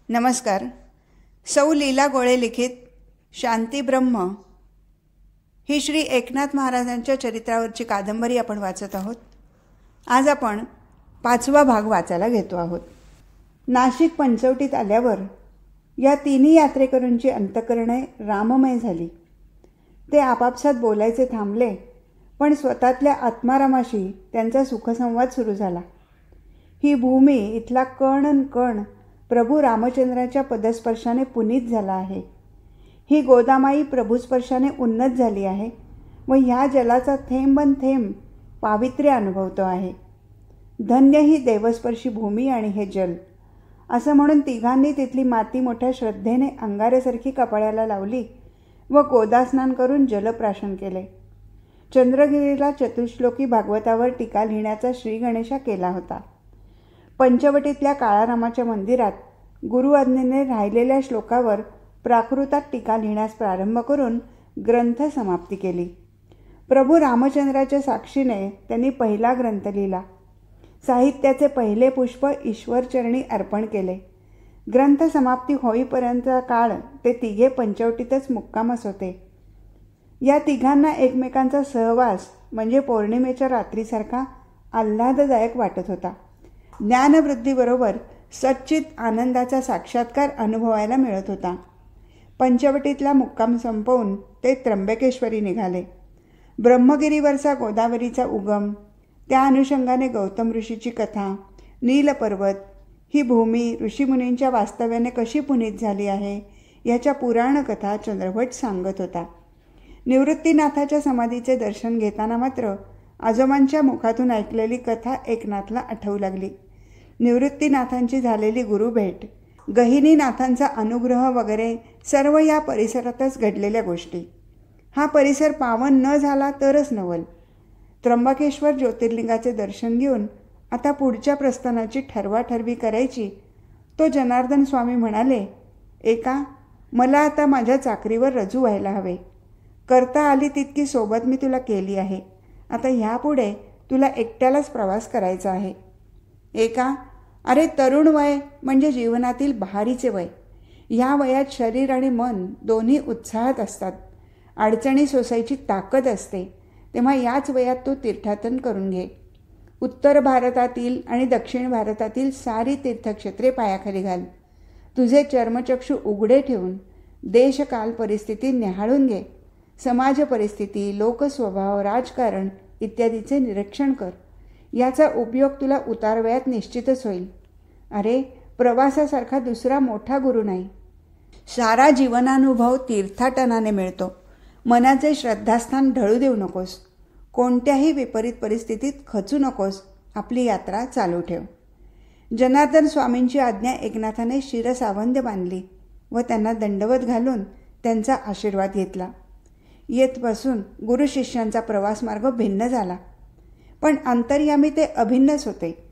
नमस्कार. सौ लीला गोळे लिखित शांती ब्रह्म ही श्री एकनाथ महाराजांच्या चरित्रावरची कादंबरी आपण वाचत आहोत. आज आपण 5वा भाग वाचायला घेतो आहोत. नाशिक पंचवटीत आल्यावर या तिन्ही यात्रेकरूंची अंतःकरणे राममय झाली. ते आपापसात बोलायचे थांबले, पण स्वतःतल्या आत्मारामाशी त्यांचा सुखसंवाद सुरू झाला. ही भूमी, इथला कण न कण प्रभू रामचंद्राच्या पदस्पर्शाने पुनीत झाला आहे. ही गोदामाई प्रभुस्पर्शाने उन्नत झाली आहे व ह्या जलाचा थेंबन थेंब पावित्र्य अनुभवतो आहे. धन्य ही देवस्पर्शी भूमी आणि हे जल, असं म्हणून तिघांनी तिथली माती मोठ्या श्रद्धेने अंगाऱ्यासारखी कपाळाला लावली व गोदास्नान करून जलप्राशन केले. चंद्रगिरीला चतुश्लोकी भागवतावर टीका लिहिण्याचा श्रीगणेशा केला होता. पंचवटीतल्या काळारामाच्या मंदिरात गुरु आज्ञेने राहिलेल्या श्लोकावर प्राकृतात टीका लिहिण्यास प्रारंभ करून ग्रंथ समाप्ती केली. प्रभू रामचंद्राच्या साक्षीने त्यांनी पहिला ग्रंथ लिहिला. साहित्याचे पहिले पुष्प ईश्वरचरणी अर्पण केले. ग्रंथ समाप्ती होईपर्यंतचा काळ ते तिघे पंचवटीतच मुक्कामच होते. या तिघांना एकमेकांचा सहवास म्हणजे पौर्णिमेच्या रात्रीसारखा आल्हाददायक वाटत होता. ज्ञानवृद्धीबरोबर सच्चित आनंदाचा साक्षात्कार अनुभवायला मिळत होता. पंचवटीतला मुक्काम संपवून ते त्र्यंबकेश्वरी निघाले. ब्रह्मगिरीवरचा गोदावरीचा उगम, त्या अनुषंगाने गौतम ऋषीची कथा, नीलपर्वत, ही भूमी ऋषीमुनींच्या वास्तव्याने कशी पुनीत झाली आहे याच्या पुराणकथा चंद्रभट सांगत होता. निवृत्तीनाथाच्या समाधीचे दर्शन घेताना मात्र आजोबांच्या मुखातून ऐकलेली कथा एकनाथला आठवू लागली. निवृत्तीनाथांची झालेली गुरुभेट, गहिनीनाथांचा अनुग्रह वगैरे सर्व या परिसरातच घडलेल्या गोष्टी. हा परिसर पावन न झाला तरच नवल. त्र्यंबकेश्वर ज्योतिर्लिंगाचे दर्शन घेऊन आता पुढच्या प्रस्थानाची ठरवाठरवी करायची. तो जनार्दन स्वामी म्हणाले, एका मला आता माझ्या चाकरीवर रजू व्हायला हवे. करता आली तितकी सोबत मी तुला केली आहे. आता ह्यापुढे तुला एकट्यालाच प्रवास करायचा आहे. एका, अरे तरुण वय म्हणजे जीवनातील बहारीचे वय. ह्या वयात शरीर आणि मन दोन्ही उत्साहात असतात. अडचणी सोसायची ताकद असते. तेव्हा याच वयात तू तीर्थाटन करून घे. उत्तर भारतातील आणि दक्षिण भारतातील सारी तीर्थक्षेत्रे पायाखाली घाल. तुझे चर्मचक्षु उघडे ठेवून देशकाल परिस्थिती न्याहाळून घे. समाज परिस्थिती, लोकस्वभाव, राजकारण इत्यादीचे निरीक्षण कर. याचा उपयोग तुला उतारवयात निश्चितच होईल. अरे, प्रवासासारखा दुसरा मोठा गुरु नाही. सारा जीवनानुभव तीर्थाटनाने मिळतो. मनाचे श्रद्धास्थान ढळू देऊ नकोस. कोणत्याही विपरीत परिस्थितीत खचू नकोस. आपली यात्रा चालू ठेव. जनार्दन स्वामींची आज्ञा एकनाथाने शिरसावंद बांधली व त्यांना दंडवत घालून त्यांचा आशीर्वाद घेतला. येथपासून गुरु शिष्यांचा प्रवासमार्ग भिन्न झाला, पण अंतर्यामी ते अभिन्नच होते.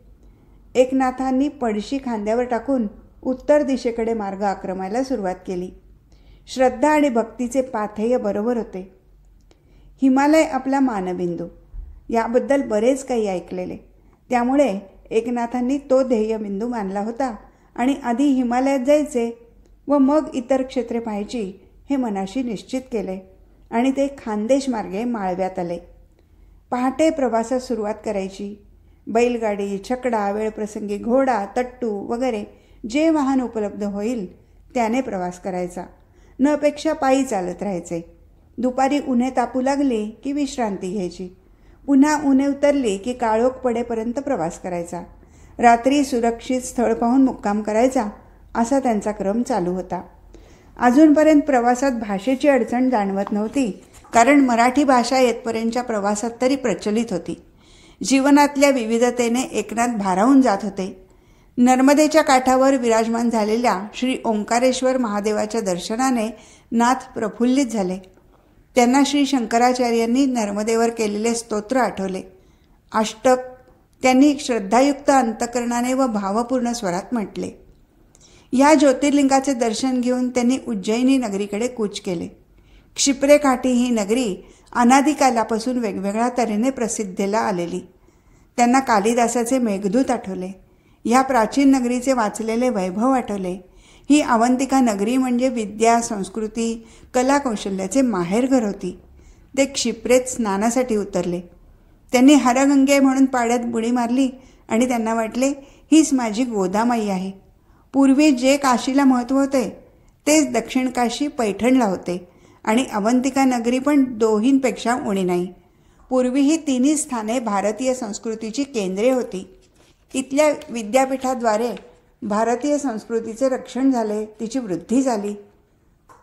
एकनाथांनी पडशी खांद्यावर टाकून उत्तर दिशेकडे मार्ग आक्रमायला सुरुवात केली. श्रद्धा आणि भक्तीचे पाथेय बरोबर होते. हिमालय आपला मानबिंदू, याबद्दल बरेच काही ऐकलेले. त्यामुळे एकनाथांनी तो ध्येयबिंदू मानला होता आणि आधी हिमालयात जायचे व मग इतर क्षेत्रे पाहायची हे मनाशी निश्चित केले आणि ते खानदेश मार्गे माळव्यात आले. पहाटे प्रवासास सुरुवात करायची. बैलगाडी, छकडा, वेळप्रसंगी घोडा, तट्टू वगैरे जे वाहन उपलब्ध होईल त्याने प्रवास करायचा. न पेक्षा पायी चालत राहायचे. दुपारी उन्हे तापू लागली की विश्रांती घ्यायची. पुन्हा उन्हे उतरली की काळोख पडेपर्यंत प्रवास करायचा. रात्री सुरक्षित स्थळ पाहून मुक्काम करायचा. असा त्यांचा क्रम चालू होता. अजूनपर्यंत प्रवासात भाषेची अडचण जाणवत नव्हती, कारण मराठी भाषा येथपर्यंतच्या प्रवासात तरी प्रचलित होती. जीवनातल्या विविधतेने एकनाथ भारावून जात होते. नर्मदेच्या काठावर विराजमान झालेल्या श्री ओंकारेश्वर महादेवाच्या दर्शनाने नाथ प्रफुल्लित झाले. त्यांना श्री शंकराचार्यांनी नर्मदेवर केलेले स्तोत्र आठवले. अष्टक त्यांनी श्रद्धायुक्त अंतकरणाने व भावपूर्ण स्वरात म्हटले. या ज्योतिर्लिंगाचे दर्शन घेऊन त्यांनी उज्जैनी नगरीकडे कूच केले. क्षिप्रेकाठी ही नगरी अनादिकालापासून वेगवेगळ्या तऱ्हेने प्रसिद्धीला आलेली. त्यांना कालिदासाचे मेघदूत आठवले. ह्या प्राचीन नगरीचे वाचलेले वैभव आठवले. ही अवंतिका नगरी म्हणजे विद्या, संस्कृती, कला कौशल्याचे माहेरघर होती. ते क्षिप्रेत स्नानासाठी उतरले. त्यांनी हरगंगे म्हणून पाण्यात बुडी मारली आणि त्यांना वाटले हीच माझी गोदामाई आहे. पूर्वी जे काशीला महत्त्व होते तेच दक्षिण काशी पैठणला होते आणि अवंतिका नगरी पण दोहींपेक्षा उणी नाही. पूर्वी ही तिन्ही स्थाने भारतीय संस्कृतीची केंद्रे होती. इथल्या विद्यापीठाद्वारे भारतीय संस्कृतीचे रक्षण झाले, तिची वृद्धी झाली.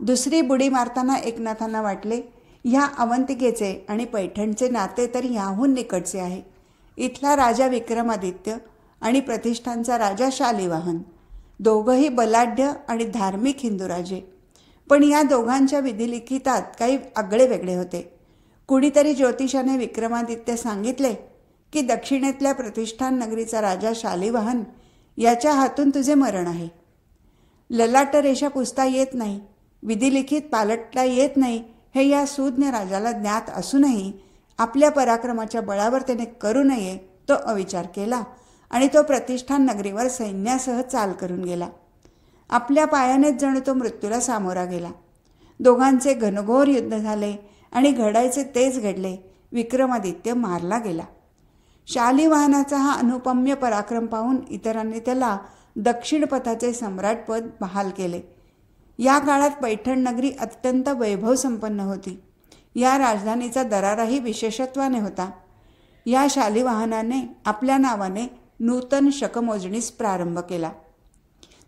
दुसरी बुडी मारताना एकनाथांना वाटले ह्या अवंतिकेचे आणि पैठणचे नाते तर ह्याहून निकटचे आहे. इथला राजा विक्रमादित्य आणि प्रतिष्ठानचा राजा शालिवाहन दोघंही बलाढ्य आणि धार्मिक हिंदू राजे. पण या दोघांच्या विधिलिखितात काही आगळे वेगळे होते. कुणीतरी ज्योतिषाने विक्रमादित्य सांगितले की दक्षिणेतल्या प्रतिष्ठान नगरीचा राजा शालिवाहन याच्या हातून तुझे मरण आहे. ललाट रेषा पुसता येत नाही, विधिलिखित पालटता येत नाही हे या सुज्ञ राजाला ज्ञात असूनही आपल्या पराक्रमाच्या बळावर त्याने करू नये तो अविचार केला आणि तो प्रतिष्ठान नगरीवर सैन्यासह चाल करून गेला. आपल्या पायानेच जणू तो मृत्यूला सामोरा गेला. दोघांचे घनघोर युद्ध झाले आणि घडायचे तेच घडले. विक्रमादित्य मारला गेला. शालिवाहनाचा हा अनुपम्य पराक्रम पाहून इतरांनी त्याला दक्षिण पथाचे सम्राटपद बहाल केले. या काळात पैठण नगरी अत्यंत वैभवसंपन्न होती. या राजधानीचा दराराही विशेषत्वाने होता. या शालिवाहनाने आपल्या नावाने नूतन शकमोजणीस प्रारंभ केला.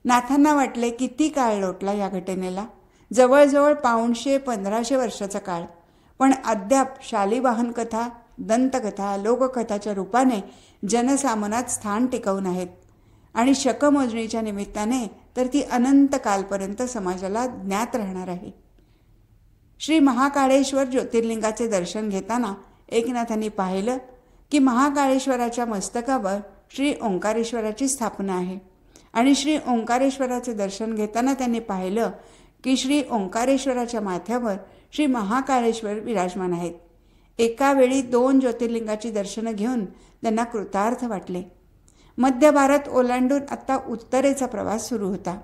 नाथांना वाटले किती काळ लोटला या घटनेला, जवळजवळ 500-1500 वर्षाचा काळ. पण अद्याप शालिवाहन कथा दंतकथा लोककथाच्या रूपाने जनसामान्यात स्थान टिकवून आहेत आणि शकमोजणीच्या निमित्ताने तर ती अनंत कालपर्यंत समाजाला ज्ञात राहणार आहे. श्री महाकाळेश्वर ज्योतिर्लिंगाचे दर्शन घेताना एकनाथांनी पाहिलं की महाकाळेश्वराच्या मस्तकावर श्री ओंकारेश्वराची स्थापना आहे आणि श्री ओंकारेश्वराचे दर्शन घेताना त्यांनी पाहिलं की श्री ओंकारेश्वराच्या माथ्यावर श्री महाकाळेश्वर विराजमान आहेत. एका वेळी 2 ज्योतिर्लिंगाची दर्शनं घेऊन त्यांना कृतार्थ वाटले. मध्य भारत ओलांडून आत्ता उत्तरेचा प्रवास सुरू होता.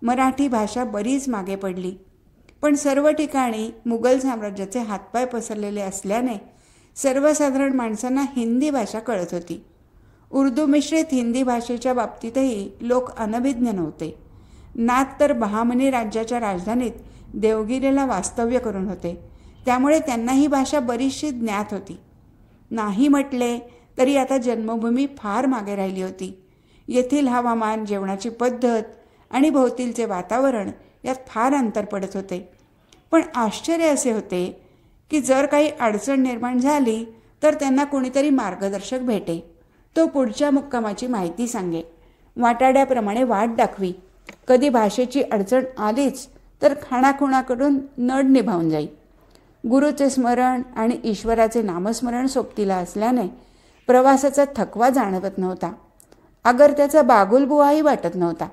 मराठी भाषा बरीच मागे पडली, पण सर्व ठिकाणी मुघल साम्राज्याचे हातपाय पसरलेले असल्याने सर्वसाधारण माणसांना हिंदी भाषा कळत होती. उर्दू मिश्रित हिंदी भाषेच्या बाबतीतही लोक अनभिज्ञ नव्हते. नाथ तर बहामनी राज्याच्या राजधानीत देवगिरीला वास्तव्य करून होते, त्यामुळे त्यांना ही भाषा बरीचशी ज्ञात होती. नाही म्हटले तरी आता जन्मभूमी फार मागे राहिली होती. येथील हवामान, जेवणाची पद्धत आणि भोवतीलचे वातावरण यात फार अंतर पडत होते. पण आश्चर्य असे होते की जर काही अडचण निर्माण झाली तर त्यांना कोणीतरी मार्गदर्शक भेटे. तो पुढच्या मुक्कामाची माहिती सांगे, वाटाड्याप्रमाणे वाट दाखवी. कधी भाषेची अडचण आलीच तर खाणाखुणाकडून नड निभावून जाई. गुरुचे स्मरण आणि ईश्वराचे नामस्मरण सोबतीला असल्याने प्रवासाचा थकवा जाणवत नव्हता. अगर त्याचा बागुलबुवाही वाटत नव्हता.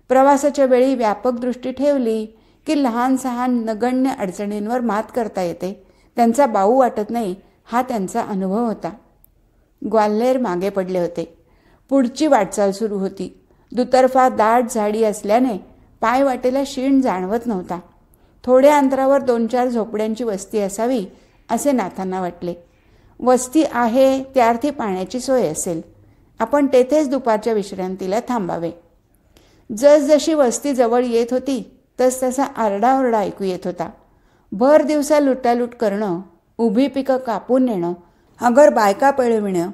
प्रवासाच्या वेळी व्यापक दृष्टी ठेवली की लहान सहान नगण्य अडचणींवर मात करता येते, त्यांचा बाऊ वाटत नाही, हा त्यांचा अनुभव होता. ग्वाल्हेर मागे पडले होते. पुढची वाटचाल सुरू होती. दुतर्फा दाट झाडी असल्याने पाय वाटेला शीण जाणवत नव्हता. थोड्या अंतरावर 2-4 झोपड्यांची वस्ती असावी असे नाथांना वाटले. वस्ती आहे त्यार्थी पाण्याची सोय असेल. आपण तेथेच दुपारच्या विश्रांतीला थांबावे. जसजशी वस्ती जवळ येत होती तसतसा आरडाओरडा ऐकू येत होता. भर दिवसा लुटालूट करणं, उभी पिकं कापून नेणं, अगर बायका पळविणं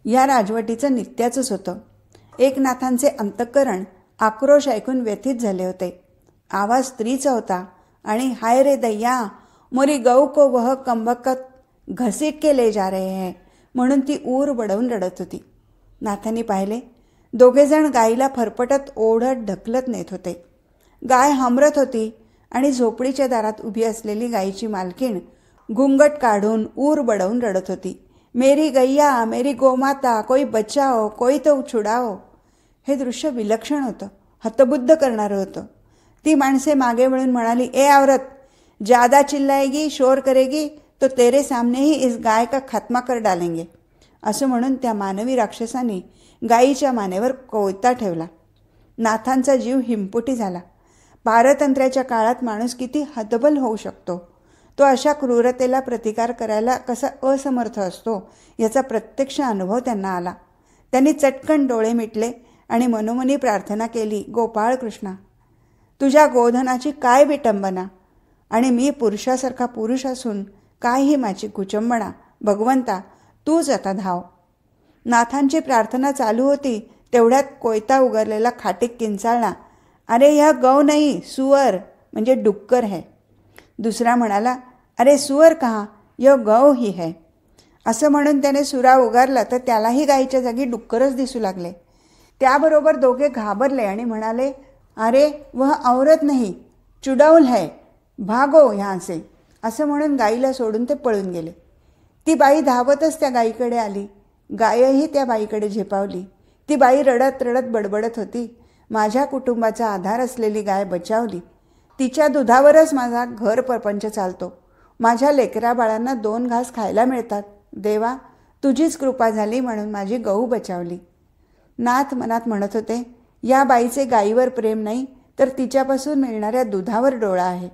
या राजवटीचं नित्याचंच होतं. एकनाथांचे अंतःकरण आक्रोश ऐकून व्यथित झाले होते. आवाज स्त्रीचा होता आणि हाय रे दैया, मोरी गौ को वह कमबख्त घसीट के ले जा रहे हैं म्हणून ती ऊर बडवून रडत होती. नाथांनी पाहिले, दोघेजण गाईला फरफटत ओढत ढकलत नेत होते. गाय हमरत होती आणि झोपडीच्या दारात उभी असलेली गायीची मालकीण घुंगट काढून ऊर बडवून रडत होती. मेरी गैया, मेरी गोमाता, कोई बचाओ, कोई तो छुडाओ. हे दृश्य विलक्षण होतं, हतबुद्ध करणारं होतं. ती माणसे मागे वळून म्हणाली, ए औरत, ज्यादा चिल्लाएगी, शोर करेगी तो तेरे सामने ही इस गाय का खात्मा कर डालेंगे. असं म्हणून त्या मानवी राक्षसांनी गायीच्या मानेवर कोयता ठेवला. नाथांचा जीव हिमपुटी झाला. पारतंत्र्याच्या काळात माणूस किती हतबल होऊ शकतो, तो अशा क्रूरतेला प्रतिकार करायला कसा असमर्थ असतो याचा प्रत्यक्ष अनुभव त्यांना आला. त्यांनी चटकन डोळे मिटले आणि मनोमनी प्रार्थना केली, गोपाळ कृष्णा, तुझ्या गोधनाची काय विटंबना, आणि मी पुरुषासारखा पुरुष असून काय ही माझी कुचंबणा. भगवंता तूच आता धाव. नाथांची प्रार्थना चालू होती तेवढ्यात कोयता उगरलेला खाटीक किंचाळला, अरे यह गौ नाही, सुअर म्हणजे डुक्कर है. दुसरा म्हणाला, अरे सुअर कहा, यह गौ ही है. असं म्हणून त्याने सुरा उगारला तर त्यालाही गायीच्या जागी डुक्करच दिसू लागले. त्याबरोबर दोघे घाबरले आणि म्हणाले, अरे वह औरत नाही, चुडौल है, भागो यहाँ से. असं म्हणून गाईला सोडून ते पळून गेले. ती बाई धावतच त्या गायीकडे आली. गायही त्या बाईकडे झेपावली. ती बाई रडत रडत बडबडत होती, माझ्या कुटुंबाचा आधार असलेली गाय बचावली. तिच्या दुधावरच माझा घर परपंच चालतो. माझ्या लेकरा बाळांना 2 घास खायला मिळतात. देवा तुझीच कृपा झाली म्हणून माझी गऊ बचावली. नाथ मनात म्हणत होते, या बाईचे गायीवर प्रेम नाही तर तिच्यापासून मिळणाऱ्या दुधावर डोळा आहे.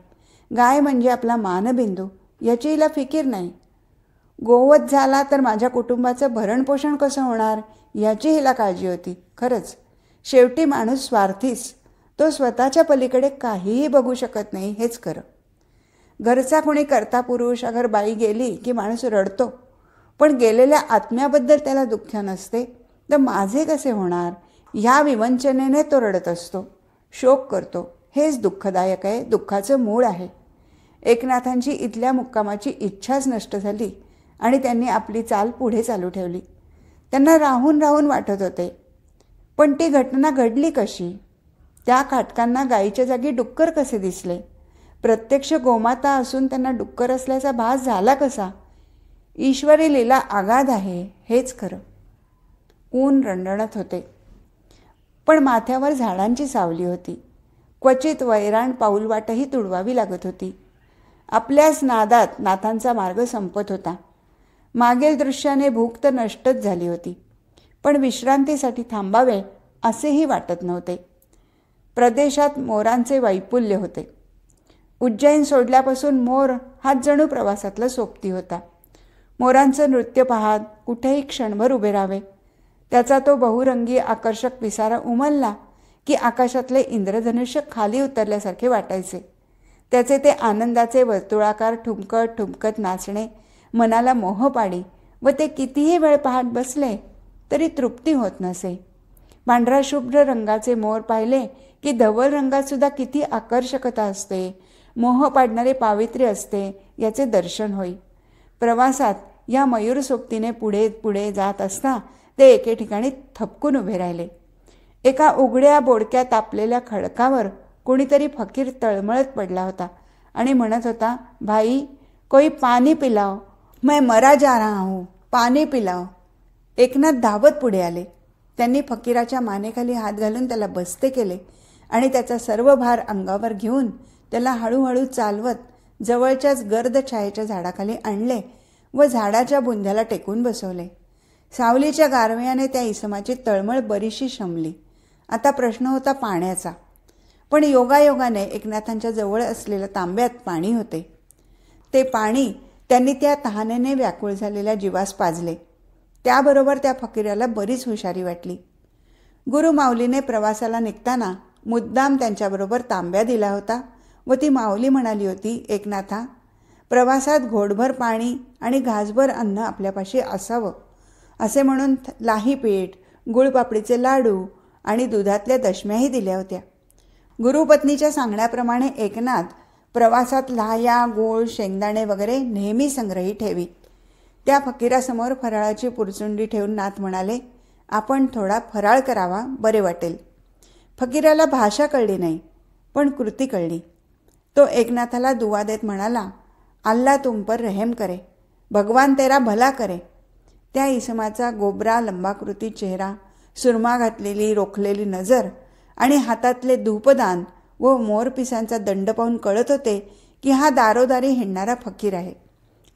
गाय म्हणजे आपला मानबिंदू, याची हिला फिकीर नाही. गोवध झाला तर माझ्या कुटुंबाचं भरणपोषण कसं होणार याची हिला काळजी होती. खरंच शेवटी माणूस स्वार्थीच, तो स्वतःच्या पलीकडे काहीही बघू शकत नाही, हेच खरं. घरचा कोणी करता पुरुष अगर बाई गेली की माणूस रडतो, पण गेलेल्या आत्म्याबद्दल त्याला दुःख नसते. तर माझे कसे होणार ह्या विवंचनेने तो रडत असतो, शोक करतो. हेच दुःखदायक आहे, दुःखाचं मूळ आहे. एकनाथांची इथल्या मुक्कामाची इच्छाच नष्ट झाली आणि त्यांनी आपली चाल पुढे चालू ठेवली. त्यांना राहून राहून वाटत होते, पण ती घटना घडली कशी? त्या काटकांना गायीच्या जागी डुक्कर कसे दिसले? प्रत्यक्ष गोमाता असून त्यांना डुक्कर असल्याचा भास झाला कसा? ईश्वरी लीला आगाध आहे, हेच खरं. ऊन रंडणत होते, पण माथ्यावर झाडांची सावली होती. क्वचित वैराण पाऊलवाटही तुडवावी लागत होती. आपल्याच नादात नाथांचा मार्ग संपत होता. मागील दृश्याने भूक तर नष्टच झाली होती, पण विश्रांतीसाठी थांबावे असेही वाटत नव्हते. प्रदेशात मोरांचे वैपुल्य होते. उज्जैन सोडल्यापासून मोर हाच जणू प्रवासातला सोबती होता. मोरांचं नृत्य पाहत कुठेही क्षणभर उभे राहावे. त्याचा तो बहुरंगी आकर्षक पिसारा उमलला की आकाशातले इंद्रधनुष्य खाली उतरल्यासारखे वाटायचे. त्याचे ते आनंदाचे वर्तुळाकार ठुमकत ठुमकत नाचणे मनाला मोह पाडी व ते कितीही वेळ पाहत बसले तरी तृप्ती होत नसे. पांढरा शुभ्र रंगाचे मोर पाहिले की धवल रंगात सुद्धा किती आकर्षकता असते, मोह पाडणारे पावित्र्य असते याचे दर्शन होई. प्रवासात या मयूर सोबतीने पुढे पुढे जात असता ते एके ठिकाणी थपकून उभे राहिले. एका उघड्या बोडक्या तापलेल्या खडकावर कोणीतरी फकीर तळमळत पडला होता आणि म्हणत होता, भाई कोई पाणी पिलाओ, मैं मरा जा रहा हूँ, पाणी पिलाओ. एकनाथ धावत पुढे आले. त्यांनी फकीराच्या मानेखाली हात घालून त्याला बसते केले आणि त्याचा सर्व भार अंगावर घेऊन त्याला हळूहळू चालवत जवळच्याच गर्द छायेच्या झाडाखाली आणले व झाडाच्या बुंध्याला टेकून बसवले. सावलीच्या गारव्याने त्या इसमाची तळमळ बरीचशी शमली. आता प्रश्न होता पाण्याचा. पण योगायोगाने एकनाथांच्या जवळ असलेल्या तांब्यात पाणी होते. ते पाणी त्यांनी त्या तहानेने व्याकुळ झालेल्या जीवास पाजले. त्याबरोबर त्या फकीराला बरीच हुशारी वाटली. गुरु माऊलीने प्रवासाला निघताना मुद्दाम त्यांच्याबरोबर तांब्या दिला होता व ती माऊली म्हणाली होती, एकनाथा, प्रवासात घोटभर पाणी आणि घासभर अन्न आपल्यापाशी असावं. असे म्हणून लाही पीठ, गुळपापडीचे लाडू आणि दुधातल्या दशम्याही दिल्या होत्या. गुरुपत्नीच्या सांगण्याप्रमाणे एकनाथ प्रवासात लाह्या, गोळ, शेंगदाणे वगैरे नेहमी संग्रही ठेवी. त्या फकीरासमोर फराळाची पुरचुंडी ठेवून नाथ म्हणाले, आपण थोडा फराळ करावा, बरे वाटेल. फकीराला भाषा कळली नाही, पण कृती कळली. तो एकनाथाला दुवा देत म्हणाला, अल्लाह तुम पर रहम करे, भगवान तेरा भला करे. त्या इसमाचा गोबरा लंबाकृती चेहरा, सुरमा घातलेली रोखलेली नजर आणि हातातले धूपदान व मोरपिसांचा दंड पाहून कळत होते की हा दारोदारी हिंडणारा फकीर आहे.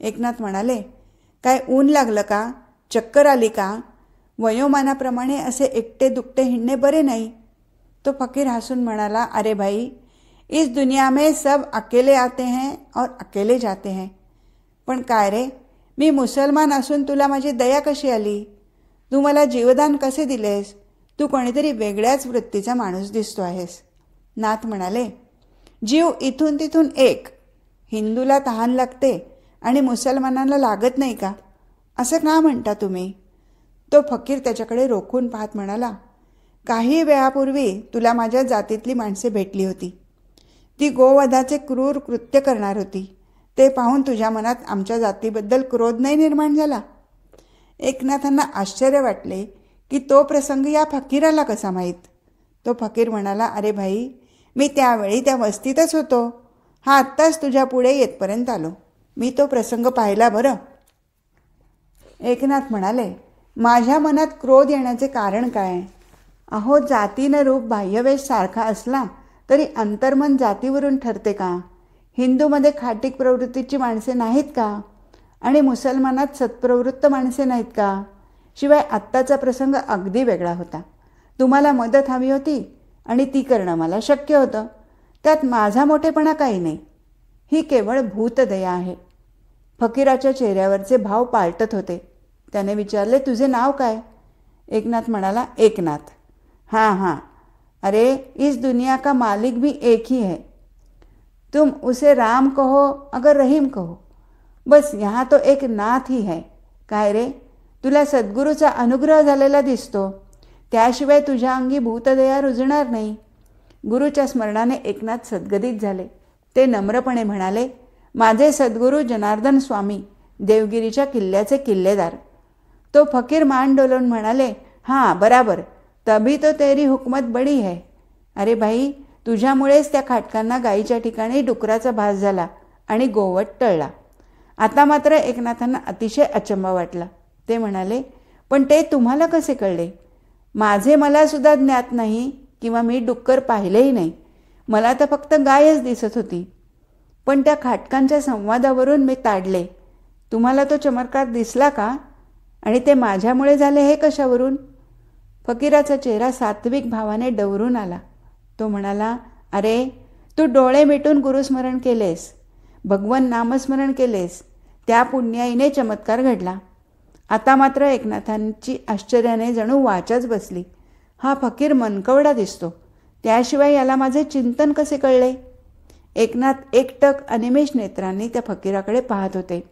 एकनाथ म्हणाले, काय ऊन लागलं का? चक्कर आली का? वयोमानाप्रमाणे असे एकटे दुकटे हिंडणे बरे नाही. तो फकीर हंसून म्हणाला, अरे भाई, इस दुनिया में सब अकेले आते हैं और अकेले जाते हैं. पण काय रे, मी मुसलमान असून तुला माझी दया कशी आली? तू मला जीवदान कसे दिलेस? तू कोणीतरी वेगळ्याच वृत्तीचा माणूस दिसतो आहेस. नाथ म्हणाले, जीव इथून तिथून एक. हिंदूला तहान लागते आणि मुसलमानांना लागत नाही का? असं का म्हणता तुम्ही? तो फकीर त्याच्याकडे रोखून पाहत म्हणाला, काही वेळापूर्वी तुला माझ्या जातीतली माणसे भेटली होती. ती गोवधाचे क्रूर कृत्य करणार होती. ते पाहून तुझ्या मनात आमच्या जातीबद्दल क्रोध नाही निर्माण झाला? एकनाथांना आश्चर्य वाटले की तो प्रसंग या फकीराला कसा माहीत. तो फकीर म्हणाला, अरे भाई, मी त्यावेळी त्या वस्तीतच होतो. हा आत्ताच तुझ्या पुढे येतपर्यंत आलो. मी तो प्रसंग पाहिला बरं. एकनाथ म्हणाले, माझ्या मनात क्रोध येण्याचे कारण काय? अहो, जातीनं रूप बाह्यवेश सारखा असला तरी अंतर्मन जातीवरून ठरते का? हिंदूमध्ये खाटीक प्रवृत्तीची माणसे नाहीत का? आणि मुसलमानात सत्प्रवृत्त माणसे नाहीत का? शिवाय आत्ताचा प्रसंग अगदी वेगळा होता. तुम्हाला मदत हवी होती आणि ती करणं मला शक्य होतं. त्यात माझा मोठेपणा काही नाही. ही केवळ भूतदया आहे. फकीराच्या चेहऱ्यावरचे भाव पालटत होते. त्याने विचारले, तुझे नाव काय? एकनाथ म्हणाला, एकनाथ. हाँ हाँ, अरे इस दुनिया का मालिक भी एक ही है. तुम उसे राम कहो अगर रहीम कहो, बस यहाँ तो एक नाथ ही है. काय रे, तुला सद्गुरूचा अनुग्रह झालेला दिसतो. त्याशिवाय तुझ्या अंगी भूतदया रुजणार नाही. गुरुच्या स्मरणाने एकनाथ सद्गदित झाले. ते नम्रपणे म्हणाले, माझे सद्गुरू जनार्दन स्वामी, देवगिरीच्या किल्ल्याचे किल्लेदार. तो फकीर मान डोलवून म्हणाले, हां बराबर, तभी तो तेरी हुकमत बडी है. अरे भाई, तुझ्यामुळेच त्या खाटकांना गायीच्या ठिकाणी डुकराचा भास झाला आणि गोवट टळला. आता मात्र एकनाथांना अतिशय अचंबा वाटला. ते म्हणाले, पण ते तुम्हाला कसे कळले? माझे मला सुद्धा ज्ञात नाही किंवा मी डुक्कर पाहिलेही नाही. मला तर फक्त गायच दिसत होती. पण त्या खाटकांच्या संवादावरून मी ताडले. तुम्हाला तो चमत्कार दिसला का? आणि ते माझ्यामुळे झाले हे कशावरून? फकीराचा चेहरा सात्विक भावाने डवरून आला. तो म्हणाला, अरे तू डोळे मिटून गुरुस्मरण केलेस, भगवन नामस्मरण केलेस, त्या पुण्याईने चमत्कार घडला. आता मात्र एकनाथांची आश्चर्याने जणू वाचाच बसली. हा फकीर मनकवडा दिसतो, त्याशिवाय याला माझे चिंतन कसे कळले? एकनाथ एकटक अनिमेष नेत्रांनी त्या फकीराकडे पाहत होते.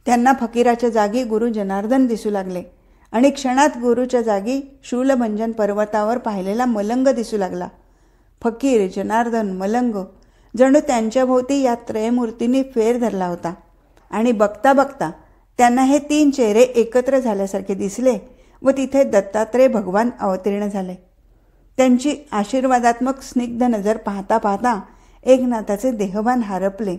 त्यांना फकीराच्या जागी गुरु जनार्दन दिसू लागले आणि क्षणात गुरुच्या जागी शूलभंजन पर्वतावर पाहिलेला मलंग दिसू लागला. फकीर, जनार्दन, मलंग जणू त्यांच्याभोवती या त्रयमूर्तींनी फेर धरला होता. आणि बघता बघता त्यांना हे तीन चेहरे एकत्र झाल्यासारखे दिसले व तिथे दत्तात्रेय भगवान अवतीर्ण झाले. त्यांची आशीर्वादात्मक स्निग्ध नजर पाहता पाहता एकनाथाचे देहभान हरपले.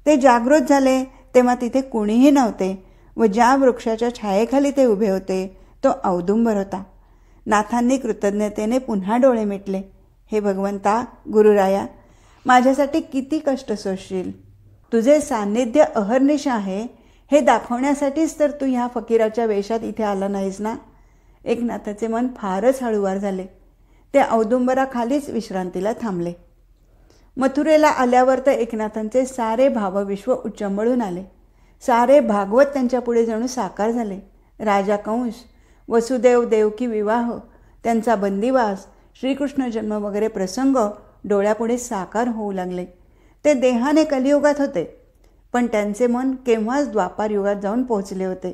ते जागृत झाले तेव्हा तिथे कुणीही नव्हते व ज्या वृक्षाच्या छायेखाली ते उभे होते तो औदुंबर होता. नाथांनी कृतज्ञतेने पुन्हा डोळे मिटले. हे भगवंता, गुरुराया, माझ्यासाठी किती कष्ट सोसशील. तुझे सान्निध्य अहर्निश आहे हे दाखवण्यासाठीच तर तू ह्या फकीराच्या वेशात इथे आला नाहीस ना. एकनाथाचे मन फारच हळुवार झाले. ते औदुंबराखालीच विश्रांतीला थांबले. मथुरेला आल्यावर तर एकनाथांचे सारे भावविश्व उच्चंबळून आले. सारे भागवत त्यांच्यापुढे जणू साकार झाले. राजा कंस, वसुदेव देवकी विवाह, त्यांचा बंदिवास, श्रीकृष्ण जन्म वगैरे प्रसंग डोळ्यापुढे साकार होऊ लागले. ते देहाने कलियुगात होते, पण त्यांचे मन केव्हाच द्वापार युगात जाऊन पोहोचले होते.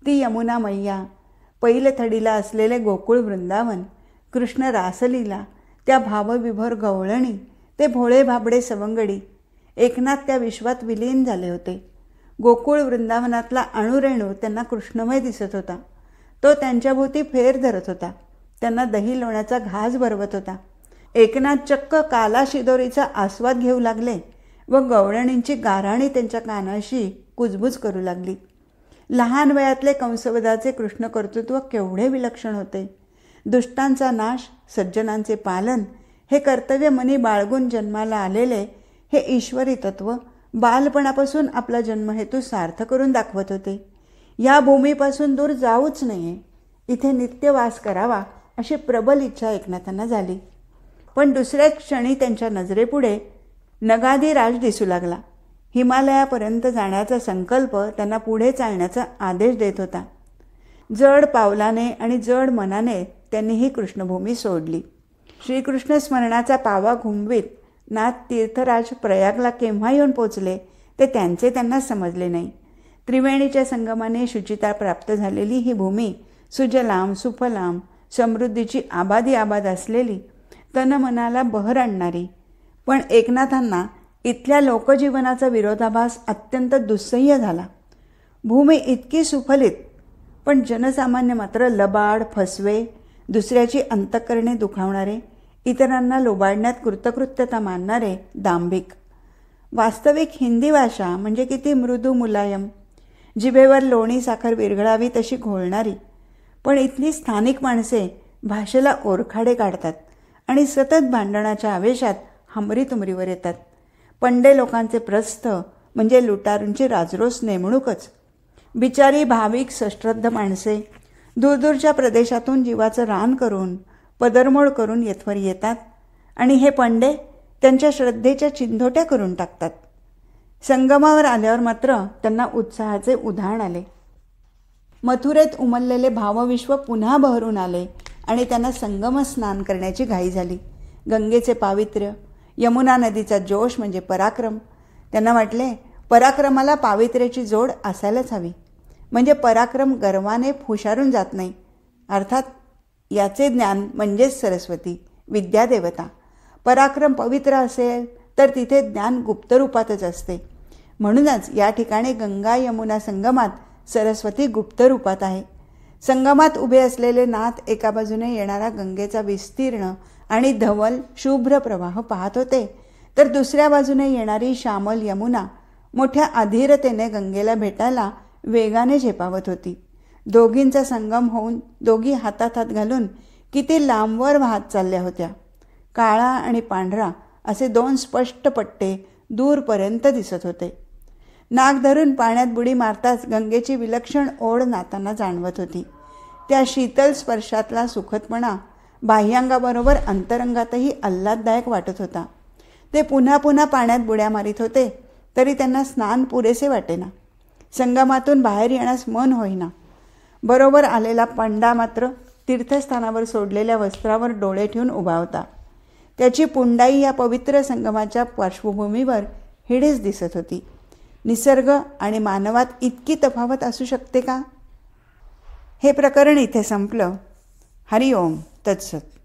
ती यमुना मैया, पैलथडीला असलेले गोकुळ वृंदावन, कृष्ण रासलीला, त्या भावविभोर गवळणी, ते भोळे भाबडे सवंगडी, एकनाथ त्या विश्वात विलीन झाले होते. गोकुळ वृंदावनातला अणुरेणू त्यांना कृष्णमय दिसत होता. तो त्यांच्याभोवती फेर धरत होता, त्यांना दही लोण्याचा घास भरवत होता. एकनाथ चक्क काला शिदोरीचा आस्वाद घेऊ लागले व गवळणींची गाऱ्हाणी त्यांच्या कानाशी कुजबुज करू लागली. लहान वयातले कंसवधाचे कृष्ण कर्तृत्व केवढे विलक्षण होते. दुष्टांचा नाश, सज्जनांचे पालन हे कर्तव्य मनी बाळगून जन्माला आलेले हे ईश्वरी तत्व बालपणापासून आपला जन्महेतू सार्थ करून दाखवत होते. या भूमीपासून दूर जाऊच नये, इथे नित्य वास करावा अशी प्रबल इच्छा एकनाथांना झाली. पण दुसऱ्याच क्षणी त्यांच्या नजरेपुढे नगाधिराज दिसू लागला. हिमालयापर्यंत जाण्याचा संकल्प त्यांना पुढे चालण्याचा आदेश देत होता. जड पावलाने आणि जड मनाने त्यांनी ही कृष्णभूमी सोडली. श्रीकृष्ण स्मरणाचा पावा घुमवीत नाथ तीर्थराज प्रयागला केव्हा येऊन पोचले ते त्यांना समजले नाही. त्रिवेणीच्या संगमाने शुचिता प्राप्त झालेली ही भूमी सुजलाम सुफलाम समृद्धीची आबादी आबाद असलेली, तन मनाला बहर आणणारी, पण एकनाथांना इथल्या लोकजीवनाचा विरोधाभास अत्यंत दुस्सह्य झाला. भूमी इतकी सुफलित, पण जनसामान्य मात्र लबाड, फसवे, दुसऱ्याची अंतःकरणे दुखावणारे, इतरांना लोबाडण्यात कृतकृत्यता मानणारे, दांभिक. वास्तविक हिंदी भाषा म्हणजे किती मृदू मुलायम, जिभेवर लोणी साखर विरघळावी तशी घोळणारी, पण इथली स्थानिक माणसे भाषेला ओरखाडे काढतात आणि सतत भांडणाच्या आवेशात हमरीतुमरीवर येतात. पंडे लोकांचे प्रस्थ म्हणजे लुटारूंची राजरोस नेमणूकच. बिचारी भाविक सश्रद्ध माणसे दूरदूरच्या प्रदेशातून जीवाचं रान करून पदरमोड करून येथवर येतात आणि हे पंडे त्यांच्या श्रद्धेच्या चिंधोट्या करून टाकतात. संगमावर आल्यावर मात्र त्यांना उत्साहाचे उधाण आले. मथुरेत उमललेले भावविश्व पुन्हा बहरून आले आणि त्यांना संगम स्नान करण्याची घाई झाली. गंगेचे पावित्र्य, यमुना नदीचा जोश म्हणजे पराक्रम. त्यांना वाटले पराक्रमाला पावित्र्याची जोड असायलाच हवी, म्हणजे पराक्रम गर्वाने फुशारून जात नाही. अर्थात याचे ज्ञान म्हणजेच सरस्वती, विद्यादेवता. पराक्रम पवित्र असेल तर तिथे ज्ञान गुप्तरूपातच असते. म्हणूनच या ठिकाणी गंगा यमुना संगमात सरस्वती गुप्तरूपात आहे. संगमात उभे असलेले नाथ एका बाजूने येणारा गंगेचा विस्तीर्ण आणि धवल शुभ्र प्रवाह पाहत होते, तर दुसऱ्या बाजूने येणारी श्यामल यमुना मोठ्या अधीरतेने गंगेला भेटायला वेगाने झेपावत होती. दोघींचा संगम होऊन दोघी हातात हात घालून किती लांबवर वाहत चालल्या होत्या. काळा आणि पांढरा असे दोन स्पष्ट पट्टे दूरपर्यंत दिसत होते. नाक धरून पाण्यात बुडी मारताच गंगेची विलक्षण ओढ नातांना जाणवत होती. त्या शीतल स्पर्शातला सुखदपणा बाह्यांगाबरोबर अंतरंगातही आल्हाददायक वाटत होता. ते पुन्हा पुन्हा पाण्यात बुड्या मारित होते तरी त्यांना स्नान पुरेसे वाटेना. संगमातून बाहेर येण्यास मन होईना. बरोबर आलेला पंडा मात्र तीर्थस्थानावर सोडलेल्या वस्त्रावर डोळे ठेवून उभा होता. त्याची पुंडाई या पवित्र संगमाच्या पार्श्वभूमीवर हिडीच दिसत होती. निसर्ग आणि मानवात इतकी तफावत असू शकते का? हे प्रकरण इथे संपलं. हरिओम तत्सत.